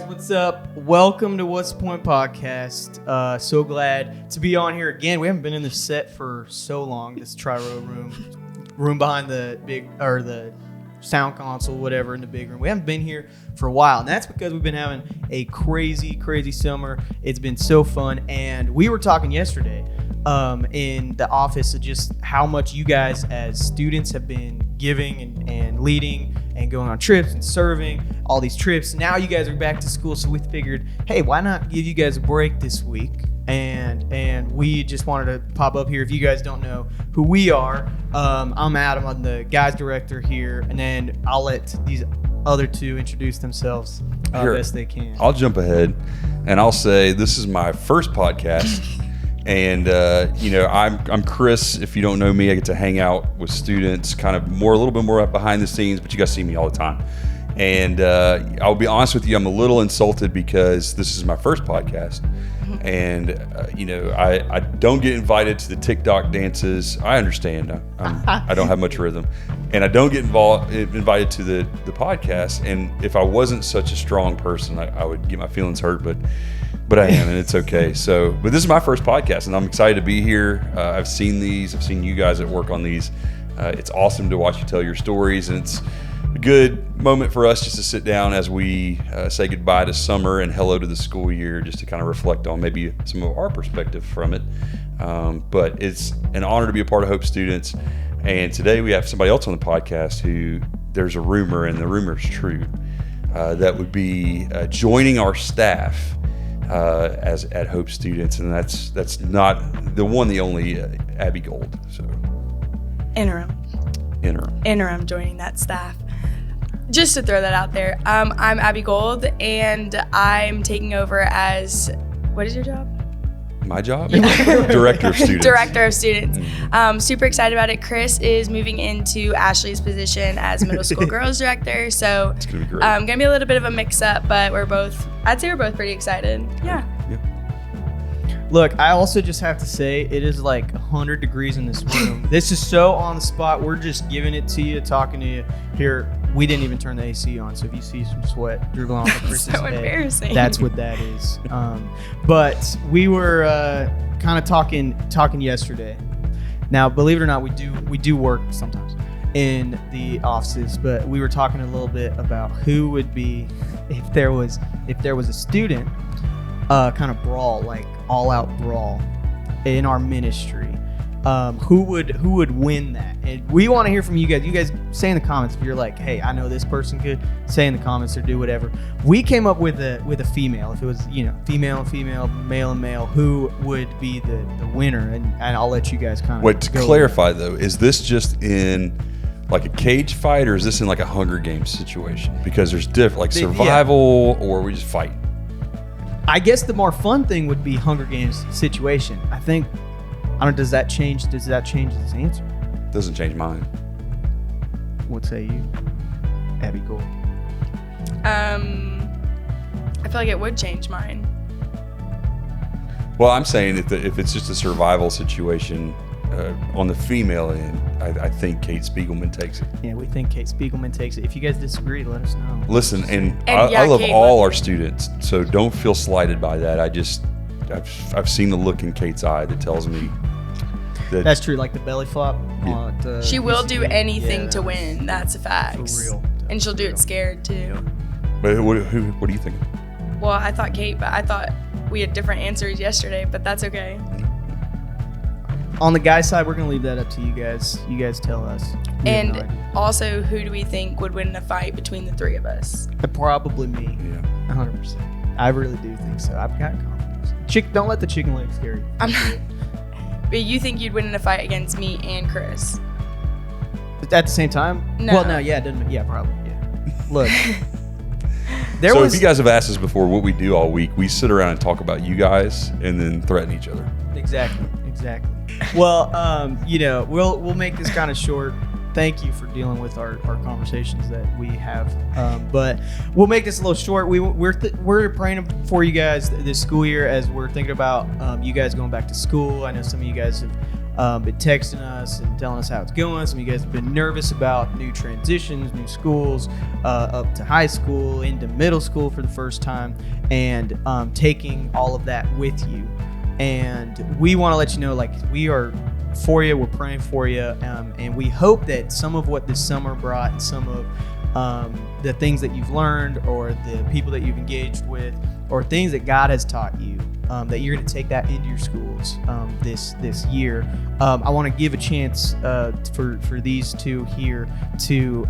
what's up? Welcome to What's the Point podcast. So glad to be on here again. We haven't been in this set for so long. This tri-row room behind the the sound console, whatever, in the big room. We haven't been here for a while, and that's because we've been having a crazy summer. It's been so fun, and we were talking yesterday in the office of just how much you guys as students have been giving and leading and going on trips and serving all these trips. Now you guys are back to school, so we figured, hey, why not give you guys a break this week? And we just wanted to pop up here. If you guys don't know who we are, I'm Adam. I'm the guys director here, and then I'll let these other two introduce themselves best they can. I'll jump ahead, and I'll say this is my first podcast. And, I'm Chris. If you don't know me, I get to hang out with students kind of a little bit more behind the scenes, but you guys see me all the time. And I'll be honest with you, I'm a little insulted because this is my first podcast. And, I don't get invited to the TikTok dances. I understand. I don't have much rhythm. And I don't get invited to the podcast. And if I wasn't such a strong person, I would get my feelings hurt. But I am, and it's okay. But this is my first podcast, and I'm excited to be here. I've seen these. I've seen you guys at work on these. It's awesome to watch you tell your stories, and it's a good moment for us just to sit down as we say goodbye to summer and hello to the school year, just to kind of reflect on maybe some of our perspective from it. But it's an honor to be a part of Hope Students. And today we have somebody else on the podcast who there's a rumor, and the rumor is true, that would be joining our staff as at Hope Students, and that's not the one, the only Abby Gold. So interim joining that staff. Just to throw that out there, I'm Abby Gold, and I'm taking over as, what is your job? My job? Director of Students. Director of Students. Super excited about it. Chris is moving into Ashley's position as middle school girls director. So it's going to be great. Going to be a little bit of a mix up, but I'd say we're both pretty excited. Yeah. Look, I also just have to say, it is like 100 degrees in this room. This is so on the spot. We're just giving it to you, talking to you here. We didn't even turn the AC on, so if you see some sweat dribbling off of Chris's so head, embarrassing. That's what that is. But we were kind of talking yesterday. Now, believe it or not, we do work sometimes in the offices, but we were talking a little bit about who would be, if there was a student kind of brawl, like all-out brawl in our ministry. Who would win that? And we want to hear from you guys. You guys say in the comments if you're like, hey, I know this person could. Say in the comments or do whatever. We came up with a female. If it was female and female, male and male, who would be the winner? And I'll let you guys kind of. Wait, to clarify though, is this just in like a cage fight, or is this in like a Hunger Games situation? Because there's different, like survival, or we just fight. I guess the more fun thing would be Hunger Games situation. I think. I don't know, does that change this answer? Doesn't change mine. What say you, Abby Gold? I feel like it would change mine. Well, I'm saying if it's just a survival situation on the female end, I think Kate Spiegelman takes it. Yeah, we think Kate Spiegelman takes it. If you guys disagree, let us know. Listen, I love Kate all our students, so don't feel slighted by that. I've seen the look in Kate's eye that tells me that's true. Like the belly flop. Yeah. She will do anything to win. That's a fact. For real. And she'll do it scared too. But what do you think? Well, I thought Kate, but I thought we had different answers yesterday. But that's okay. On the guy side, we're gonna leave that up to you guys. You guys tell us. And also, who do we think would win in a fight between the three of us? Probably me. Yeah. 100%. I really do think so. I've got confidence. Don't let the chicken leg scare you. But you think you'd win in a fight against me and Chris? At the same time? No. Well, no, yeah, probably. Yeah. Look. If you guys have asked us before what we do all week, we sit around and talk about you guys and then threaten each other. Exactly. Well, we'll make this kind of short. Thank you for dealing with our conversations that we have. But we'll make this a little short. We're praying for you guys this school year as we're thinking about you guys going back to school. I know some of you guys have been texting us and telling us how it's going. Some of you guys have been nervous about new transitions, new schools, up to high school, into middle school for the first time, and taking all of that with you. And we want to let you know, like, we are for you. We're praying for you, and we hope that some of what this summer brought, and some of the things that you've learned, or the people that you've engaged with, or things that God has taught you, that you're going to take that into your schools this year. I want to give a chance for these two here to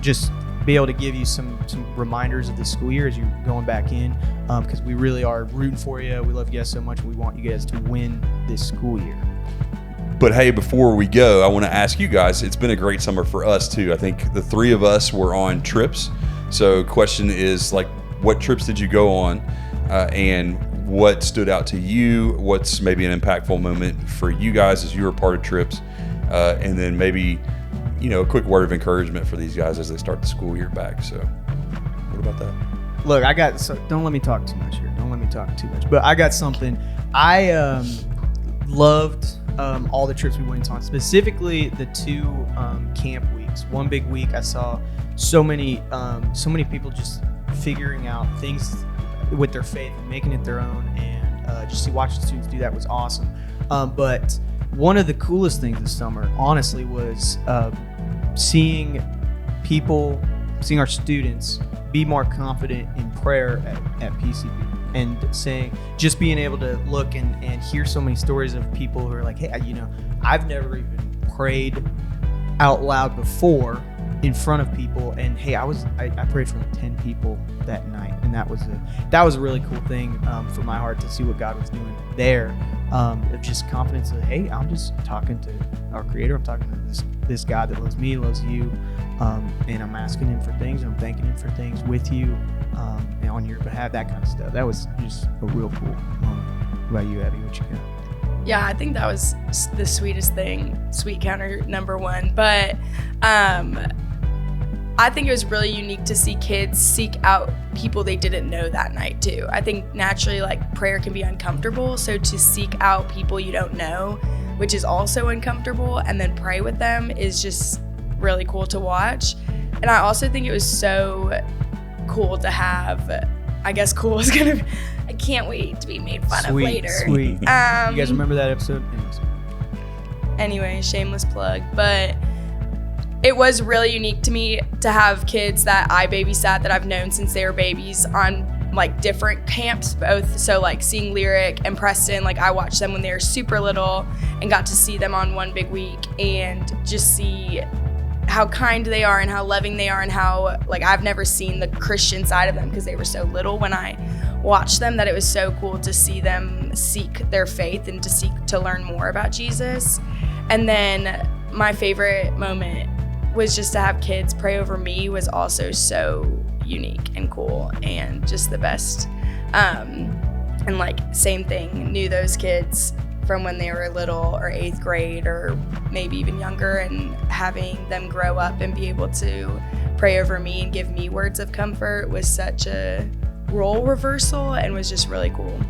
just be able to give you some reminders of the school year as you're going back in, because we really are rooting for you. We love you guys so much. We want you guys to win this school year. But hey, before we go, I want to ask you guys, it's been a great summer for us too. I think the three of us were on trips. So question is, like, what trips did you go on, and what stood out to you? What's maybe an impactful moment for you guys as you were part of trips? And then maybe, a quick word of encouragement for these guys as they start the school year back. So what about that? Look, don't let me talk too much here. Don't let me talk too much. But I got something. I loved all the trips we went on, specifically the two camp weeks. One big week, I saw so many people just figuring out things with their faith and making it their own, and just to watch the students do that was awesome. But one of the coolest things this summer, honestly, was seeing our students be more confident in prayer at PCB. And just being able to look and hear so many stories of people who are like, hey, I've never even prayed out loud before in front of people, and hey, I prayed for like 10 people that night, and that was a really cool thing for my heart to see what God was doing there, of just confidence of, hey, I'm just talking to our Creator. I'm talking to this God that loves me, loves you, and I'm asking Him for things, and I'm thanking Him for things with you, and on your behalf, that kind of stuff. That was just a real cool moment. What about you, Abby? What you got? Yeah, I think that was the sweetest thing, sweet counter number one. But I think it was really unique to see kids seek out people they didn't know that night too. I think naturally, like, prayer can be uncomfortable, so to seek out people you don't know, which is also uncomfortable, and then pray with them is just really cool to watch. And I also think it was so cool to have, I guess cool is gonna be, I can't wait to be made fun of later. Sweet. You guys remember that episode? Anyway, shameless plug. But it was really unique to me to have kids that I babysat that I've known since they were babies on like different camps, both. So like seeing Lyric and Preston, like I watched them when they were super little and got to see them on one big week, and just see how kind they are and how loving they are, and how, like, I've never seen the Christian side of them because they were so little when I watched them, that it was so cool to see them seek their faith and to seek to learn more about Jesus. And then my favorite moment was just to have kids pray over me, was also so unique and cool and just the best. And like, same thing, knew those kids from when they were little, or 8th grade, or maybe even younger, and having them grow up and be able to pray over me and give me words of comfort was such a role reversal, and was just really cool.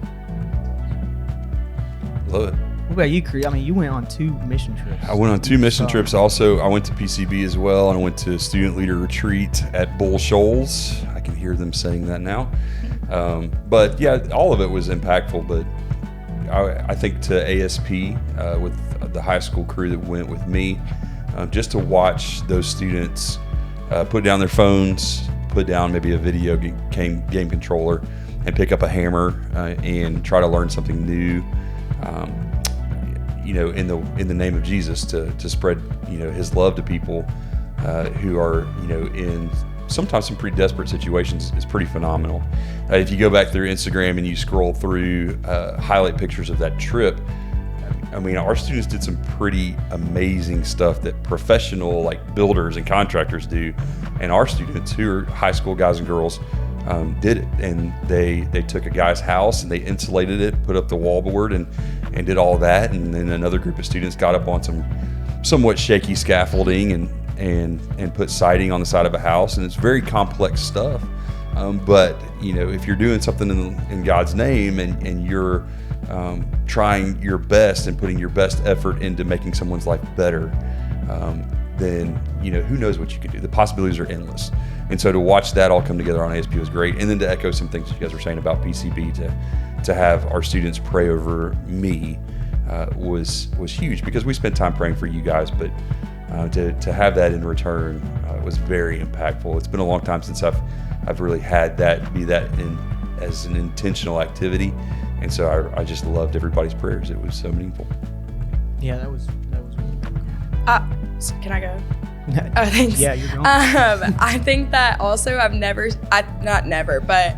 Love it. What about you, Cree? I mean, you went on 2 mission trips. I went on 2 mission trips. Also, I went to PCB as well, and I went to student leader retreat at Bull Shoals. I can hear them saying that now. But yeah, all of it was impactful. But I think to ASP with the high school crew that went with me, just to watch those students put down their phones, put down maybe a video game controller, and pick up a hammer and try to learn something new. In the name of Jesus, to spread His love to people who are in sometimes some pretty desperate situations is pretty phenomenal. If you go back through Instagram and you scroll through highlight pictures of that trip, I mean, our students did some pretty amazing stuff that professional like builders and contractors do, and our students, who are high school guys and girls, did it. And they took a guy's house and they insulated it, put up the wallboard, and did all that. And then another group of students got up on some somewhat shaky scaffolding and put siding on the side of a house. And it's very complex stuff. But if you're doing something in God's name, and you're trying your best and putting your best effort into making someone's life better, then who knows what you can do. The possibilities are endless. And so to watch that all come together on ASP was great. And then to echo some things you guys were saying about PCB, to have our students pray over me was huge, because we spent time praying for you guys, but to have that in return was very impactful. It's been a long time since I've really had that be that as an intentional activity, and so I just loved everybody's prayers. It was so meaningful. Yeah, that was really So can I go? Oh, thanks. Yeah, you're going. I think that also but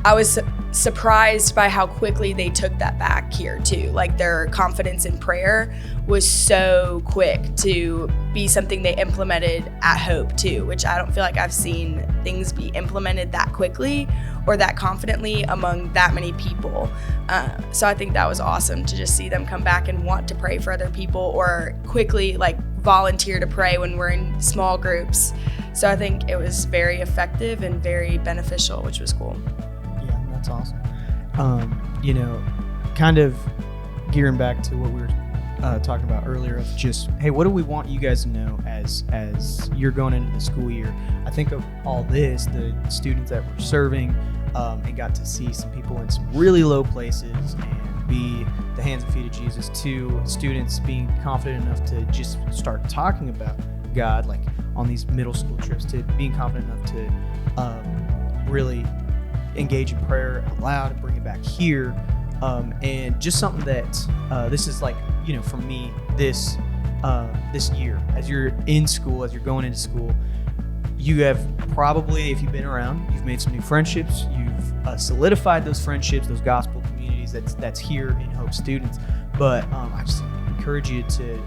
I was surprised by how quickly they took that back here too. Like, their confidence in prayer was so quick to be something they implemented at Hope too, which I don't feel like I've seen things be implemented that quickly or that confidently among that many people. So I think that was awesome to just see them come back and want to pray for other people, or quickly like volunteer to pray when we're in small groups. So I think it was very effective and very beneficial, which was cool. Yeah, that's awesome. Kind of gearing back to what we were talking about earlier of just, hey, what do we want you guys to know as you're going into the school year? I think of all this, the students that were serving and got to see some people in some really low places and be the hands and feet of Jesus, to students being confident enough to just start talking about God, like on these middle school trips, to being confident enough to really engage in prayer out loud and bring it back here. And just something that this is like, for me, this year, as you're in school, as you're going into school, you have probably, if you've been around, you've made some new friendships, you've solidified those friendships, those gospel communities that's here in Hope Students. But I just encourage you to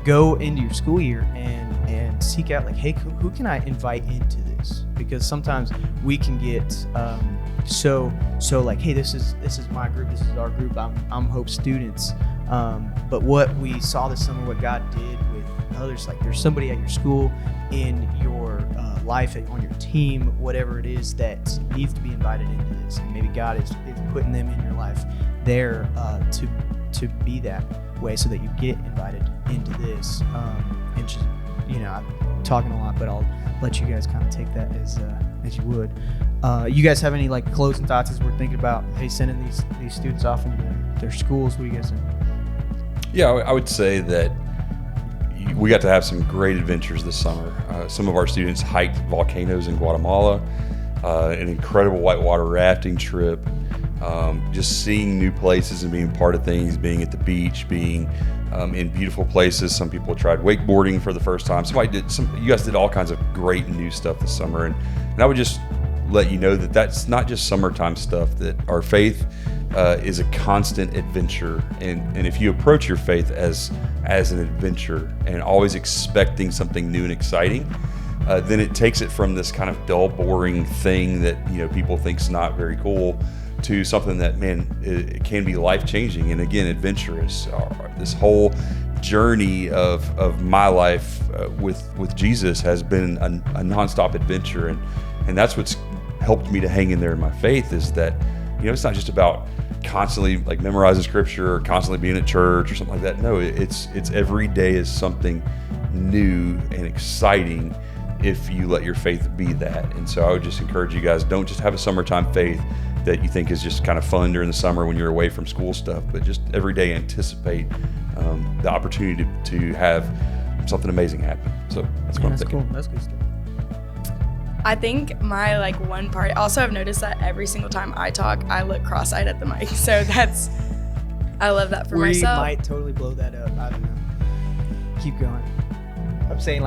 go into your school year and seek out, like, hey, who can I invite into this? Because sometimes we can get so like, hey, this is my group, this is our group, I'm Hope Students. But what we saw this summer, what God did with others, like, there's somebody at your school, in your life, on your team, whatever it is, that needs to be invited into this. And maybe God is putting them in your life there to be that way, so that you get invited into this. And just, I'm talking a lot, but I'll let you guys kind of take that as you would. You guys have any like closing thoughts as we're thinking about, hey, sending these students off into their schools? What do you guys think? Yeah, I would say that we got to have some great adventures this summer. Some of our students hiked volcanoes in Guatemala, an incredible whitewater rafting trip, just seeing new places and being part of things, being at the beach, being in beautiful places. Some people tried wakeboarding for the first time. You guys did all kinds of great new stuff this summer. And I would just let you know that that's not just summertime stuff, that our faith is a constant adventure. And if you approach your faith as an adventure and always expecting something new and exciting, then it takes it from this kind of dull, boring thing that people think's not very cool, to something that, man, it can be life-changing and, again, adventurous. This whole journey of my life with Jesus has been a nonstop adventure, and that's what's helped me to hang in there in my faith, is that it's not just about constantly like memorizing scripture or constantly being at church or something like that. No, it's every day is something new and exciting if you let your faith be that. And so I would just encourage you guys, don't just have a summertime faith that you think is just kind of fun during the summer when you're away from school stuff, but just every day anticipate the opportunity to have something amazing happen. So that's what I'm thinking. Cool. That's good stuff. I think my one part, also I've noticed that every single time I talk, I look cross-eyed at the mic. So I love that for myself. We might totally blow that up. I don't know. Keep going. I'm saying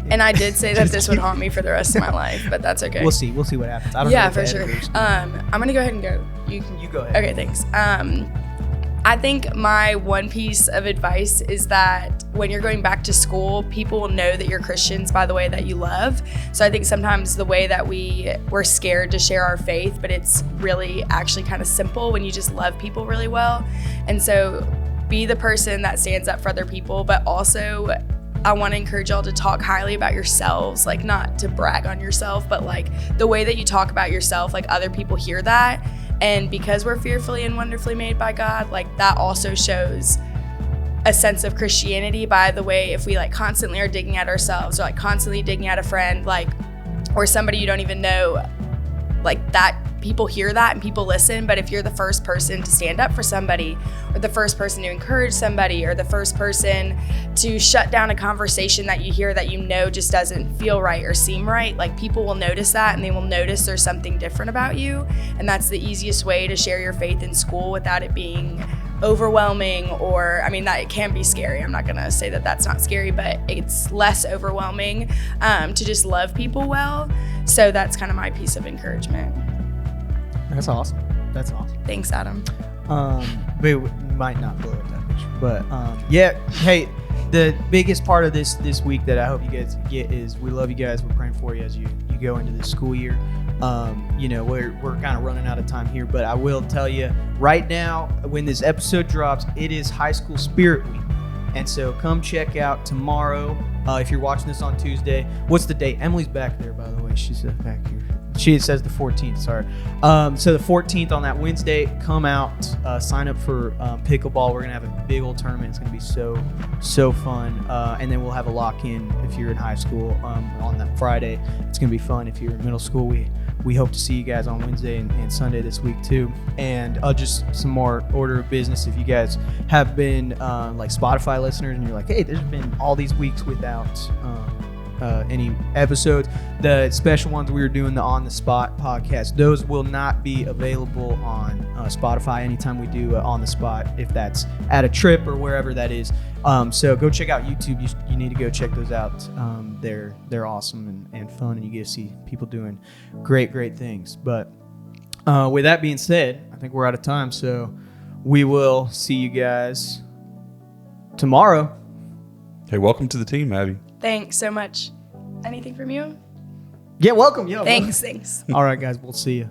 and I did say that this would haunt me for the rest of my life, but that's okay. We'll see what happens. I don't know. Yeah, for sure. I'm going to go ahead and go. You go ahead. Okay, thanks. I think my one piece of advice is that when you're going back to school, people will know that you're Christians by the way that you love. So I think sometimes the way that we're scared to share our faith, but it's really actually kind of simple when you just love people really well. And so be the person that stands up for other people, but also I want to encourage y'all to talk highly about yourselves, not to brag on yourself, but the way that you talk about yourself, other people hear that And because we're fearfully and wonderfully made by God, like that also shows a sense of Christianity by the way, if we like constantly are digging at ourselves or like constantly digging at a friend, like, or somebody you don't even know, like that, people hear that and people listen. But if you're the first person to stand up for somebody, or the first person to encourage somebody, or the first person to shut down a conversation that you hear that you know just doesn't feel right or seem right, like people will notice that, and they will notice there's something different about you. And that's the easiest way to share your faith in school without it being overwhelming, or I mean that it can be scary. I'm not gonna say that that's not scary, but it's less overwhelming to just love people well. So that's kind of my piece of encouragement. That's awesome. That's awesome. Thanks, Adam. But it might not blow up that much. But yeah, hey, the biggest part of this week that I hope you guys get is we love you guys. We're praying for you as you go into the school year. You know, we're kind of running out of time here, but I will tell you right now, when this episode drops, it is High School Spirit Week. And so come check out tomorrow. If you're watching this on Tuesday, what's the date? Emily's back there, by the way. She's back here. She says the 14th, sorry. So the 14th on that Wednesday, come out, sign up for pickleball. We're going to have a big old tournament. It's going to be so fun. And then we'll have a lock-in if you're in high school on that Friday. It's going to be fun. If you're in middle school, we hope to see you guys on Wednesday and Sunday this week too. And just some more order of business. If you guys have been like Spotify listeners and you're like, hey, there's been all these weeks without any episodes, the special ones we were doing, the On the Spot podcast, those will not be available on Spotify anytime we do On the Spot, if that's at a trip or wherever that is. So go check out YouTube. You need to go check those out. They're awesome and fun, and you get to see people doing great things. But with that being said, I think we're out of time, so we will see you guys tomorrow. Hey, welcome to the team, Abby. Thanks so much. Anything from you? Yeah, welcome. Yeah, Thanks. All right, guys, we'll see you.